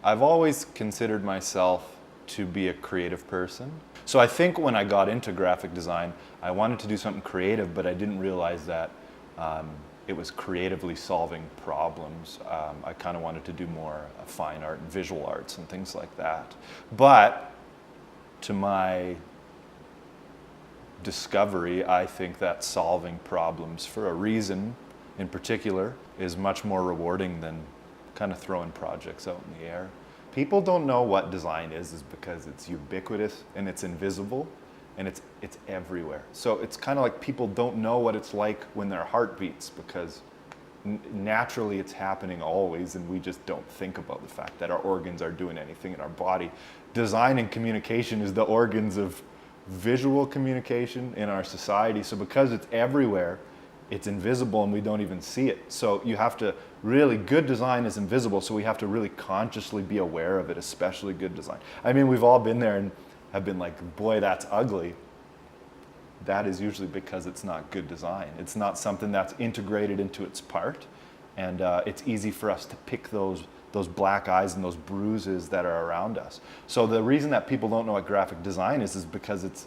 I've always considered myself to be a creative person. So I think when I got into graphic design, I wanted to do something creative, but I didn't realize that it was creatively solving problems. I kind of wanted to do more fine art and visual arts and things like that. But to my discovery, I think that solving problems for a reason in particular is much more rewarding than kind of throwing projects out in the air. People don't know what design is because it's ubiquitous and it's invisible and it's everywhere. So it's kind of like people don't know what it's like when their heart beats because naturally it's happening always, and we just don't think about the fact that our organs are doing anything in our body. Design and communication is the organs of visual communication in our society. So because it's everywhere, it's invisible and we don't even see it. So you have to really, good design is invisible, so we have to really consciously be aware of it, especially good design. I mean, we've all been there and have been like, boy, that's ugly. That is usually because it's not good design. It's not something that's integrated into its part, and it's easy for us to pick those black eyes and those bruises that are around us. So the reason that people don't know what graphic design is because it's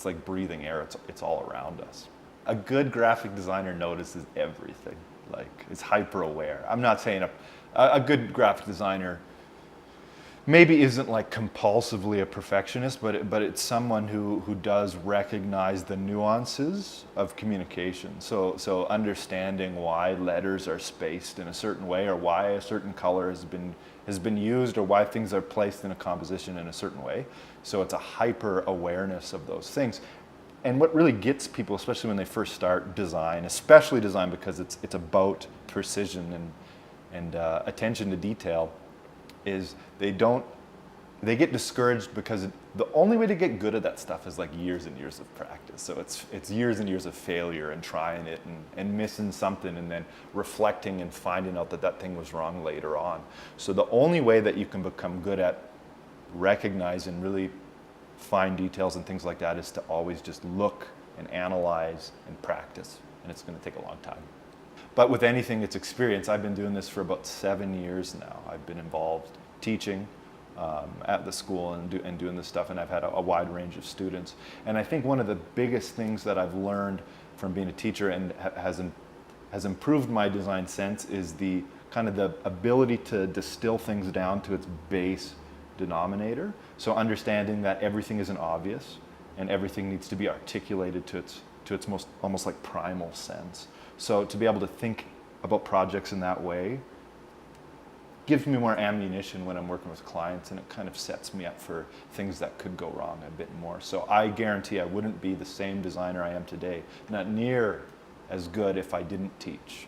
like breathing air. It's all around us. A good graphic designer notices everything, like is hyper aware. I'm not saying a good graphic designer maybe isn't like compulsively a perfectionist, but it's someone who does recognize the nuances of communication. So understanding why letters are spaced in a certain way, or why a certain color has been used, or why things are placed in a composition in a certain way. So it's a hyper awareness of those things. And what really gets people, especially when they first start design, especially design because it's about precision and attention to detail, is they get discouraged because the only way to get good at that stuff is like years and years of practice. So it's years and years of failure and trying it and missing something and then reflecting and finding out that thing was wrong later on. So the only way that you can become good at recognizing really fine details and things like that is to always just look and analyze and practice, and it's going to take a long time. But with anything, it's experience. I've been doing this for about 7 years now. I've been involved teaching at the school and doing this stuff, and I've had a wide range of students. And I think one of the biggest things that I've learned from being a teacher and has improved my design sense is the kind of the ability to distill things down to its base denominator. So understanding that everything isn't obvious and everything needs to be articulated to its most almost like primal sense. So to be able to think about projects in that way gives me more ammunition when I'm working with clients, and it kind of sets me up for things that could go wrong a bit more. So I guarantee I wouldn't be the same designer I am today, not near as good if I didn't teach.